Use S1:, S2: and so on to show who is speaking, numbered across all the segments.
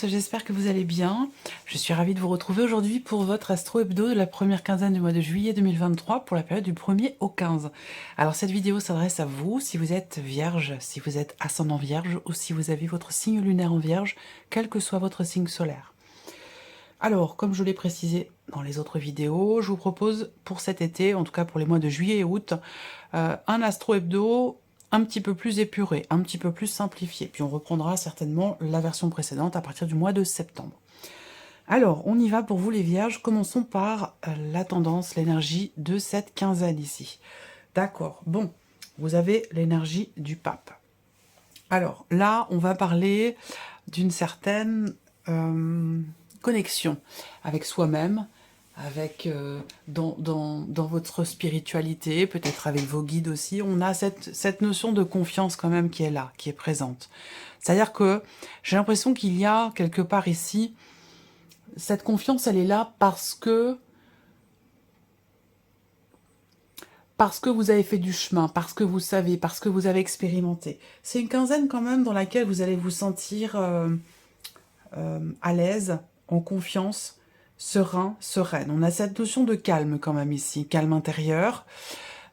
S1: tous, j'espère que vous allez bien. Je suis ravie de vous retrouver aujourd'hui pour votre Astro Hebdo de la première quinzaine du mois de juillet 2023 pour la période du 1er au 15. Alors cette vidéo s'adresse à vous si vous êtes vierge, si vous êtes ascendant vierge ou si vous avez votre signe lunaire en vierge, quel que soit votre signe solaire. Alors, comme je l'ai précisé dans les autres vidéos, je vous propose pour cet été, en tout cas pour les mois de juillet et août, un Astro Hebdo un petit peu plus épuré, un petit peu plus simplifié. Puis on reprendra certainement la version précédente à partir du mois de septembre. Alors, on y va pour vous les vierges. Commençons par la tendance, l'énergie de cette quinzaine ici. D'accord, bon, vous avez l'énergie du pape. Alors là, on va parler d'une certaine connexion avec soi-même, avec dans votre spiritualité, peut-être avec vos guides aussi. On a cette notion de confiance quand même qui est là, qui est présente. C'est-à-dire que j'ai l'impression qu'il y a quelque part ici, cette confiance, elle est là parce que vous avez fait du chemin, parce que vous savez, parce que vous avez expérimenté. C'est une quinzaine quand même dans laquelle vous allez vous sentir à l'aise, en confiance, serein, sereine. On a cette notion de calme quand même ici, calme intérieur,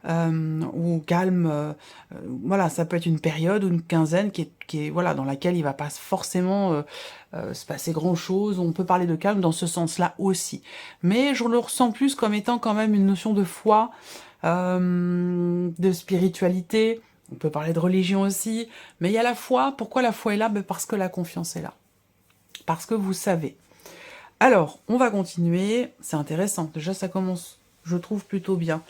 S1: ou calme, voilà, ça peut être une période ou une quinzaine qui est voilà, dans laquelle il va pas forcément se passer grand-chose. On peut parler de calme dans ce sens-là aussi. Mais je le ressens plus comme étant quand même une notion de foi, de spiritualité. On peut parler de religion aussi. Mais il y a la foi. Pourquoi la foi est là? Parce que la confiance est là. Parce que vous savez. Alors, on va continuer. C'est intéressant. Déjà, ça commence, je trouve, plutôt bien.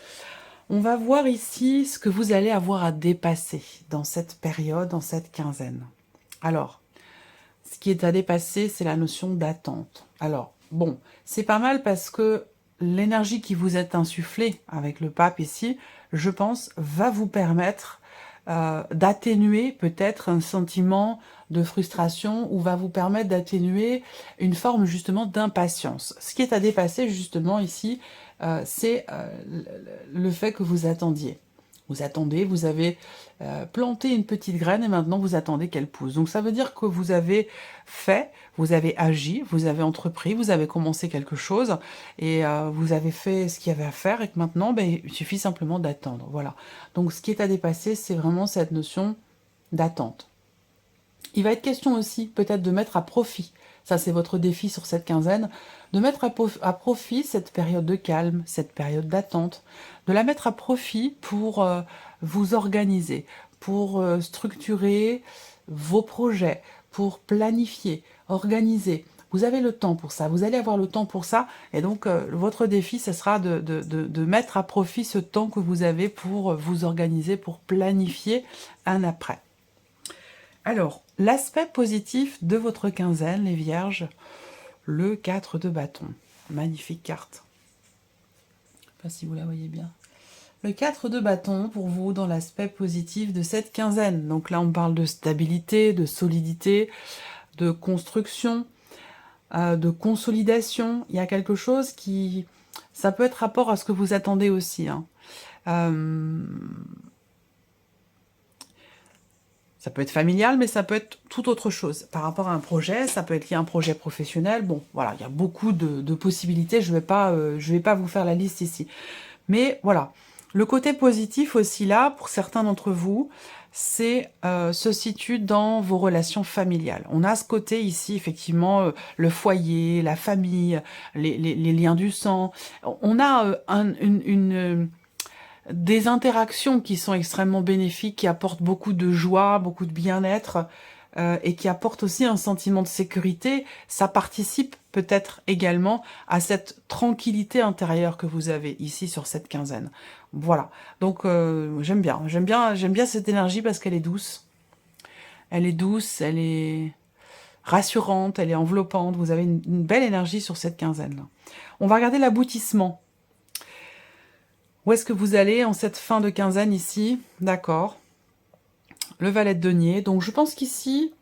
S1: On va voir ici ce que vous allez avoir à dépasser dans cette période, dans cette quinzaine. Alors, ce qui est à dépasser, c'est la notion d'attente. Alors, bon, c'est pas mal parce que l'énergie qui vous est insufflée avec le pape ici, je pense, va vous permettre d'atténuer peut-être un sentiment de frustration ou va vous permettre d'atténuer une forme justement d'impatience. Ce qui est à dépasser justement ici, c'est le fait que vous attendiez. Vous attendez, vous avez planté une petite graine et maintenant vous attendez qu'elle pousse. Donc ça veut dire que vous avez fait, vous avez agi, vous avez entrepris, vous avez commencé quelque chose et vous avez fait ce qu'il y avait à faire et que maintenant, il suffit simplement d'attendre. Voilà. Donc ce qui est à dépasser, c'est vraiment cette notion d'attente. Il va être question aussi peut-être de mettre à profit, ça c'est votre défi sur cette quinzaine, de mettre à profit cette période de calme, cette période d'attente, de la mettre à profit pour vous organiser, pour structurer vos projets, pour planifier, organiser. Vous avez le temps pour ça, vous allez avoir le temps pour ça, et donc votre défi, ce sera de mettre à profit ce temps que vous avez pour vous organiser, pour planifier un après. Alors, l'aspect positif de votre quinzaine, les vierges, le 4 de bâton. Magnifique carte. Je ne sais pas si vous la voyez bien. Le 4 de bâton, pour vous, dans l'aspect positif de cette quinzaine. Donc là, on parle de stabilité, de solidité, de construction, de consolidation. Il y a quelque chose qui... Ça peut être rapport à ce que vous attendez aussi, hein. Ça peut être familial, mais ça peut être tout autre chose. Par rapport à un projet, ça peut être lié à un projet professionnel. Bon, voilà, il y a beaucoup de possibilités. Je vais pas vous faire la liste ici. Mais voilà, le côté positif aussi là, pour certains d'entre vous, c'est se situe dans vos relations familiales. On a ce côté ici, effectivement, le foyer, la famille, les liens du sang. On a des interactions qui sont extrêmement bénéfiques, qui apportent beaucoup de joie, beaucoup de bien-être, et qui apportent aussi un sentiment de sécurité. Ça participe peut-être également à cette tranquillité intérieure que vous avez ici sur cette quinzaine. Voilà, donc j'aime bien cette énergie parce qu'elle est douce. Elle est douce, elle est rassurante, elle est enveloppante. Vous avez une belle énergie sur cette quinzaine-là. On va regarder l'aboutissement. Où est-ce que vous allez en cette fin de quinzaine ici? D'accord. Le valet de denier. Donc je pense qu'ici,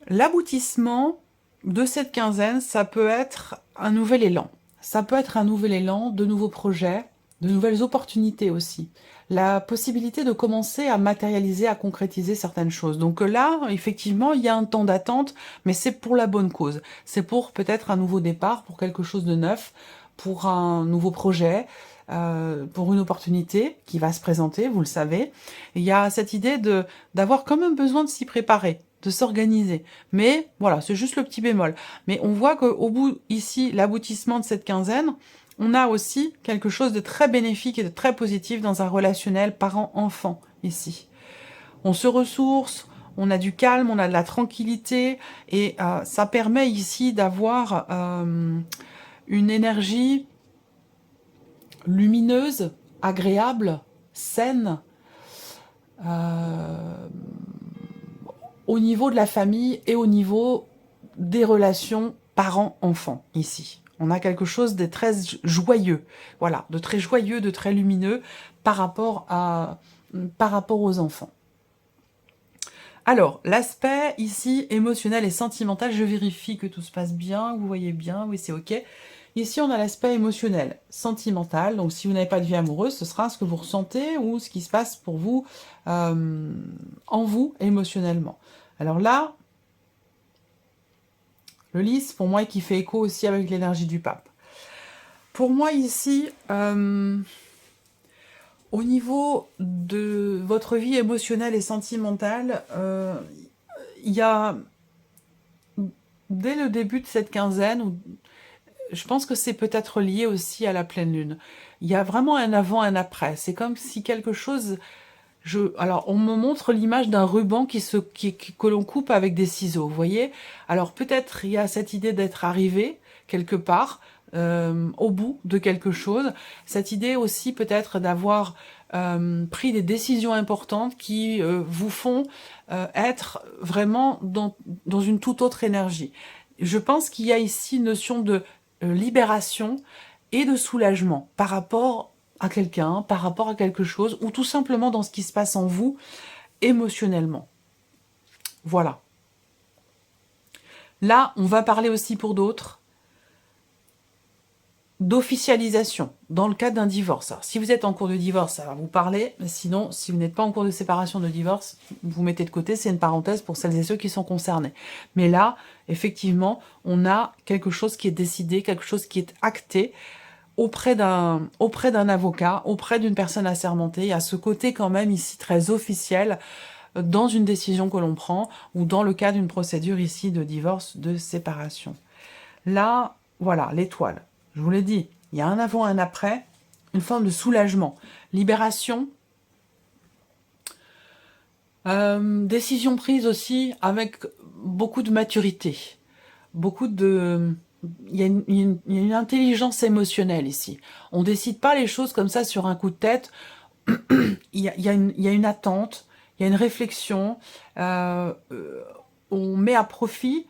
S1: l'aboutissement de cette quinzaine, ça peut être un nouvel élan. Ça peut être un nouvel élan, de nouveaux projets, de nouvelles opportunités aussi. La possibilité de commencer à matérialiser, à concrétiser certaines choses. Donc là, effectivement, il y a un temps d'attente, mais c'est pour la bonne cause. C'est pour peut-être un nouveau départ, pour quelque chose de neuf, pour un nouveau projet, pour une opportunité qui va se présenter, vous le savez. Et il y a cette idée d'avoir quand même besoin de s'y préparer, de s'organiser. Mais voilà, c'est juste le petit bémol. Mais on voit qu'au bout, ici, l'aboutissement de cette quinzaine, on a aussi quelque chose de très bénéfique et de très positif dans un relationnel parent-enfant, ici. On se ressource, on a du calme, on a de la tranquillité, et ça permet ici d'avoir une énergie lumineuse, agréable, saine, au niveau de la famille et au niveau des relations parents-enfants, ici. On a quelque chose de très joyeux, voilà, de très joyeux, de très lumineux par rapport aux enfants. Alors, l'aspect ici émotionnel et sentimental, je vérifie que tout se passe bien, vous voyez bien, oui c'est ok. Ici, on a l'aspect émotionnel, sentimental, donc si vous n'avez pas de vie amoureuse, ce sera ce que vous ressentez ou ce qui se passe pour vous, en vous, émotionnellement. Alors là, le lys, pour moi, qui fait écho aussi avec l'énergie du pape. Pour moi, ici, au niveau de votre vie émotionnelle et sentimentale, il y a, dès le début de cette quinzaine, je pense que c'est peut-être lié aussi à la pleine lune. Il y a vraiment un avant, un après. C'est comme si quelque chose... Alors, on me montre l'image d'un ruban que l'on coupe avec des ciseaux, vous voyez? Alors, peut-être il y a cette idée d'être arrivé quelque part, au bout de quelque chose. Cette idée aussi peut-être d'avoir pris des décisions importantes qui vous font être vraiment dans une toute autre énergie. Je pense qu'il y a ici une notion de libération et de soulagement par rapport à quelqu'un, par rapport à quelque chose, ou tout simplement dans ce qui se passe en vous, émotionnellement. Voilà. Là, on va parler aussi pour d'autres d'officialisation, dans le cadre d'un divorce. Alors, si vous êtes en cours de divorce, ça va vous parler, mais sinon, si vous n'êtes pas en cours de séparation, de divorce, vous mettez de côté, c'est une parenthèse pour celles et ceux qui sont concernés. Mais là, effectivement, on a quelque chose qui est décidé, quelque chose qui est acté, auprès d'un avocat, auprès d'une personne assermentée. Il y a ce côté quand même ici très officiel dans une décision que l'on prend ou dans le cas d'une procédure ici de divorce, de séparation. Là, voilà, l'étoile. Je vous l'ai dit, il y a un avant, un après, une forme de soulagement, libération, décision prise aussi avec beaucoup de maturité, beaucoup de... Il y a une intelligence émotionnelle ici. On décide pas les choses comme ça sur un coup de tête. Il y a une attente, il y a une réflexion. On met à profit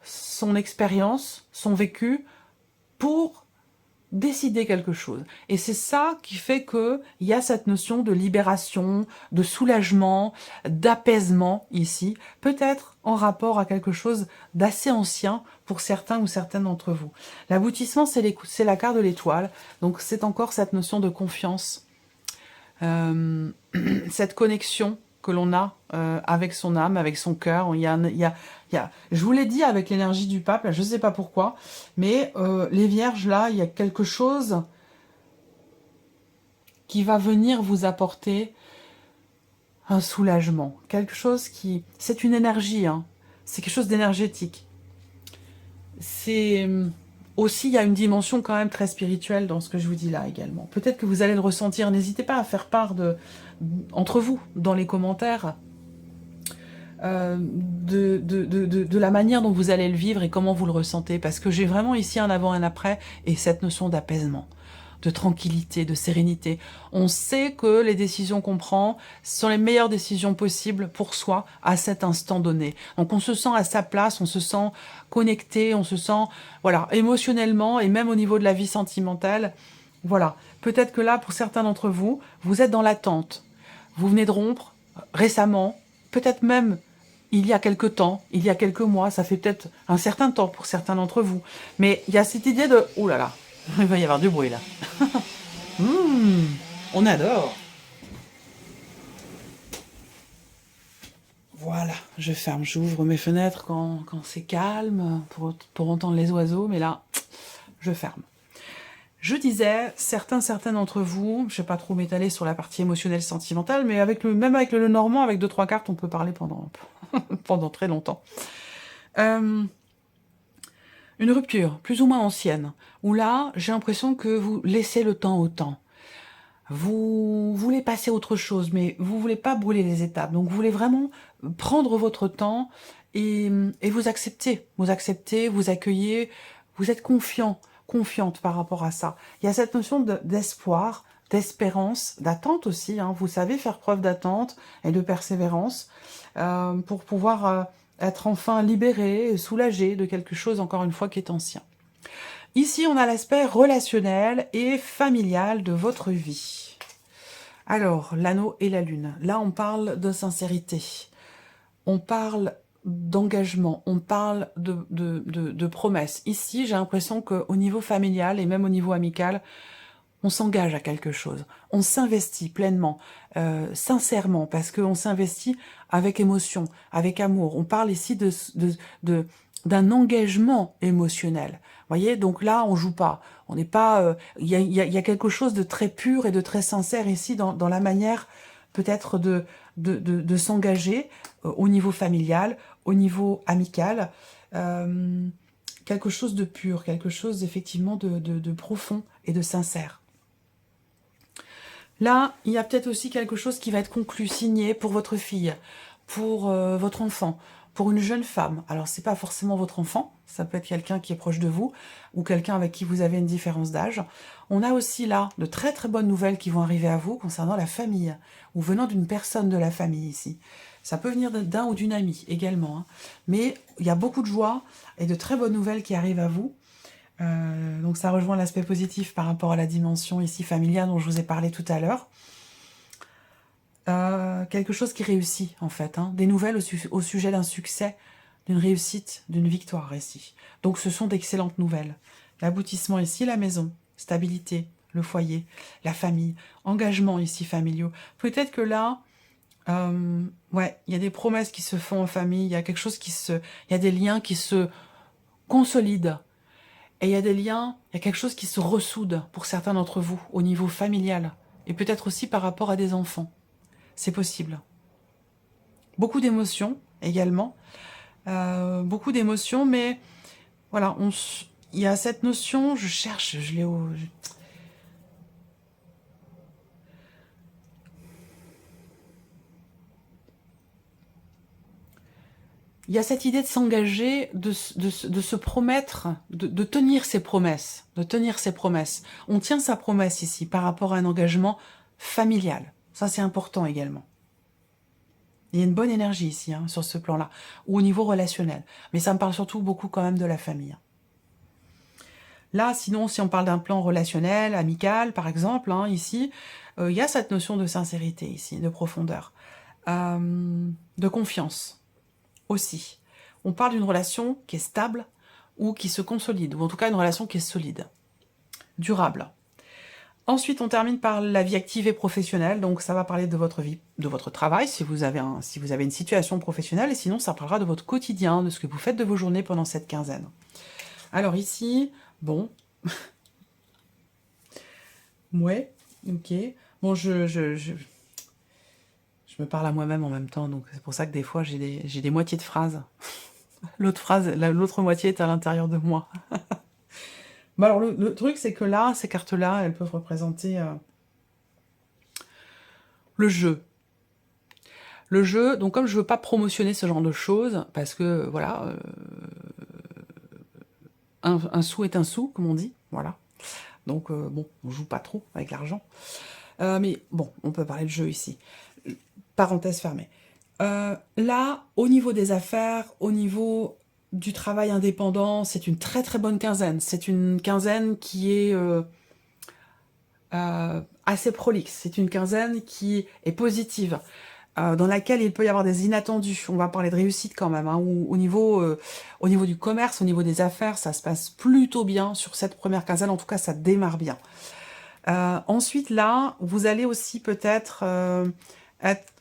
S1: son expérience, son vécu, pour décider quelque chose. Et c'est ça qui fait qu'il y a cette notion de libération, de soulagement, d'apaisement ici, peut-être en rapport à quelque chose d'assez ancien pour certains ou certaines d'entre vous. L'aboutissement, c'est la carte de l'étoile, donc c'est encore cette notion de confiance, cette connexion que l'on a avec son âme, avec son cœur. Je vous l'ai dit avec l'énergie du pape, là, je ne sais pas pourquoi, mais les vierges, là, il y a quelque chose qui va venir vous apporter un soulagement. Quelque chose qui... C'est une énergie, hein. C'est quelque chose d'énergétique. C'est... Aussi, il y a une dimension quand même très spirituelle dans ce que je vous dis là également. Peut-être que vous allez le ressentir. N'hésitez pas à faire part entre vous, dans les commentaires, de la manière dont vous allez le vivre et comment vous le ressentez. Parce que j'ai vraiment ici un avant et un après et cette notion d'apaisement, de tranquillité, de sérénité. On sait que les décisions qu'on prend sont les meilleures décisions possibles pour soi à cet instant donné. Donc on se sent à sa place, on se sent connecté, on se sent, voilà, émotionnellement et même au niveau de la vie sentimentale. Voilà, peut-être que là, pour certains d'entre vous, vous êtes dans l'attente. Vous venez de rompre récemment, peut-être même il y a quelques temps, il y a quelques mois, ça fait peut-être un certain temps pour certains d'entre vous. Mais il y a cette idée de... Oh là là, il va y avoir du bruit là. On adore. Voilà, je ferme, j'ouvre mes fenêtres quand c'est calme, pour entendre les oiseaux, mais là, je ferme. Je disais, certains d'entre vous, je ne vais pas trop m'étaler sur la partie émotionnelle, sentimentale, mais même avec le normand, avec 2-3 cartes, on peut parler pendant très longtemps. Une rupture, plus ou moins ancienne, où là, j'ai l'impression que vous laissez le temps au temps. Vous voulez passer à autre chose, mais vous voulez pas brûler les étapes. Donc vous voulez vraiment prendre votre temps et vous accepter. Vous accepter, vous accueillir, vous êtes confiante par rapport à ça. Il y a cette notion d'espoir, d'espérance, d'attente aussi. Hein. Vous savez faire preuve d'attente et de persévérance pour pouvoir être enfin libéré, soulagé de quelque chose, encore une fois, qui est ancien. Ici, on a l'aspect relationnel et familial de votre vie. Alors, l'anneau et la lune. Là, on parle de sincérité. On parle d'engagement. On parle de promesses. Ici, j'ai l'impression qu'au niveau familial et même au niveau amical, on s'engage à quelque chose. On s'investit pleinement, sincèrement, parce qu'on s'investit avec émotion, avec amour. On parle ici d'un engagement émotionnel. Voyez, donc là, on joue pas. On n'est pas. Il y a quelque chose de très pur et de très sincère ici dans la manière peut-être de s'engager au niveau familial, au niveau amical. Quelque chose de pur, quelque chose effectivement de profond et de sincère. Là, il y a peut-être aussi quelque chose qui va être conclu, signé pour votre fille, pour votre enfant, pour une jeune femme. Alors, c'est pas forcément votre enfant, ça peut être quelqu'un qui est proche de vous, ou quelqu'un avec qui vous avez une différence d'âge. On a aussi là de très très bonnes nouvelles qui vont arriver à vous concernant la famille, ou venant d'une personne de la famille ici. Ça peut venir d'un ou d'une amie également. Hein. Mais il y a beaucoup de joie et de très bonnes nouvelles qui arrivent à vous. Donc ça rejoint l'aspect positif par rapport à la dimension ici familiale dont je vous ai parlé tout à l'heure. Quelque chose qui réussit en fait, hein. Des nouvelles au sujet d'un succès, d'une réussite, d'une victoire ici. Donc ce sont d'excellentes nouvelles. L'aboutissement ici, la maison, stabilité, le foyer, la famille, engagement ici familiaux. Peut-être que là, ouais, il y a des promesses qui se font en famille, il y a quelque chose il y a des liens qui se consolident. Et il y a des liens, il y a quelque chose qui se ressoude pour certains d'entre vous au niveau familial. Et peut-être aussi par rapport à des enfants. C'est possible. Beaucoup d'émotions également. Beaucoup d'émotions, mais voilà, il y a cette notion, je cherche, je l'ai au... Il y a cette idée de s'engager, de se promettre, de tenir ses promesses, de tenir ses promesses. On tient sa promesse ici par rapport à un engagement familial. Ça, c'est important également. Il y a une bonne énergie ici, hein, sur ce plan-là, ou au niveau relationnel. Mais ça me parle surtout beaucoup quand même de la famille. Là, sinon, si on parle d'un plan relationnel, amical, par exemple, hein, ici, il y a cette notion de sincérité ici, de profondeur, de confiance. Aussi. On parle d'une relation qui est stable ou qui se consolide, ou en tout cas une relation qui est solide, durable. Ensuite, on termine par la vie active et professionnelle, donc ça va parler de votre vie, de votre travail, si vous avez une situation professionnelle, et sinon ça parlera de votre quotidien, de ce que vous faites de vos journées pendant cette quinzaine. Alors ici, bon, ouais, ok, bon, je me parle à moi-même en même temps, donc c'est pour ça que des fois j'ai des moitiés de phrases. L'autre moitié est à l'intérieur de moi. Bon alors le truc c'est que là, ces cartes-là, elles peuvent représenter le jeu. Le jeu, donc comme je veux pas promotionner ce genre de choses, parce que voilà, un sou est un sou, comme on dit, voilà. Donc bon, on joue pas trop avec l'argent. Mais bon, on peut parler de jeu ici. Parenthèse fermée. Là, au niveau des affaires, au niveau du travail indépendant, c'est une très très bonne quinzaine. C'est une quinzaine qui est assez prolixe. C'est une quinzaine qui est positive, dans laquelle il peut y avoir des inattendus. On va parler de réussite quand même, hein, au niveau du commerce, au niveau des affaires, ça se passe plutôt bien sur cette première quinzaine. En tout cas, ça démarre bien. Ensuite, là, vous allez aussi peut-être...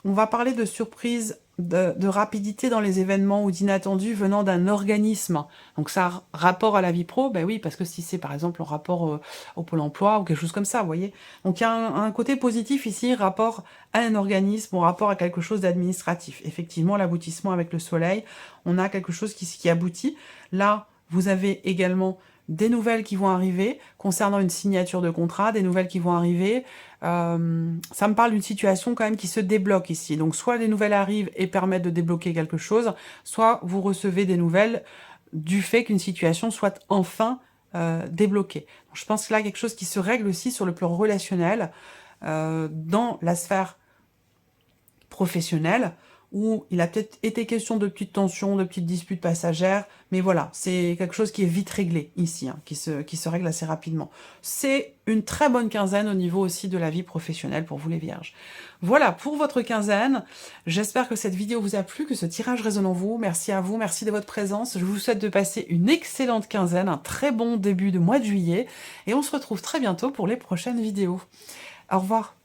S1: on va parler de surprise, de rapidité dans les événements ou d'inattendus venant d'un organisme. Donc ça a rapport à la vie pro, ben oui, parce que si c'est par exemple en rapport au Pôle emploi ou quelque chose comme ça, vous voyez. Donc il y a un côté positif ici, rapport à un organisme ou rapport à quelque chose d'administratif. Effectivement, l'aboutissement avec le soleil, on a quelque chose qui aboutit. Là, vous avez également des nouvelles qui vont arriver concernant une signature de contrat, des nouvelles qui vont arriver. Ça me parle d'une situation quand même qui se débloque ici. Donc soit les nouvelles arrivent et permettent de débloquer quelque chose, soit vous recevez des nouvelles du fait qu'une situation soit enfin débloquée. Donc, je pense que là, quelque chose qui se règle aussi sur le plan relationnel, dans la sphère professionnelle, où il a peut-être été question de petites tensions, de petites disputes passagères, mais voilà, c'est quelque chose qui est vite réglé ici, hein, qui se règle assez rapidement. C'est une très bonne quinzaine au niveau aussi de la vie professionnelle pour vous les vierges. Voilà pour votre quinzaine, j'espère que cette vidéo vous a plu, que ce tirage résonne en vous, merci à vous, merci de votre présence, je vous souhaite de passer une excellente quinzaine, un très bon début de mois de juillet, et on se retrouve très bientôt pour les prochaines vidéos. Au revoir.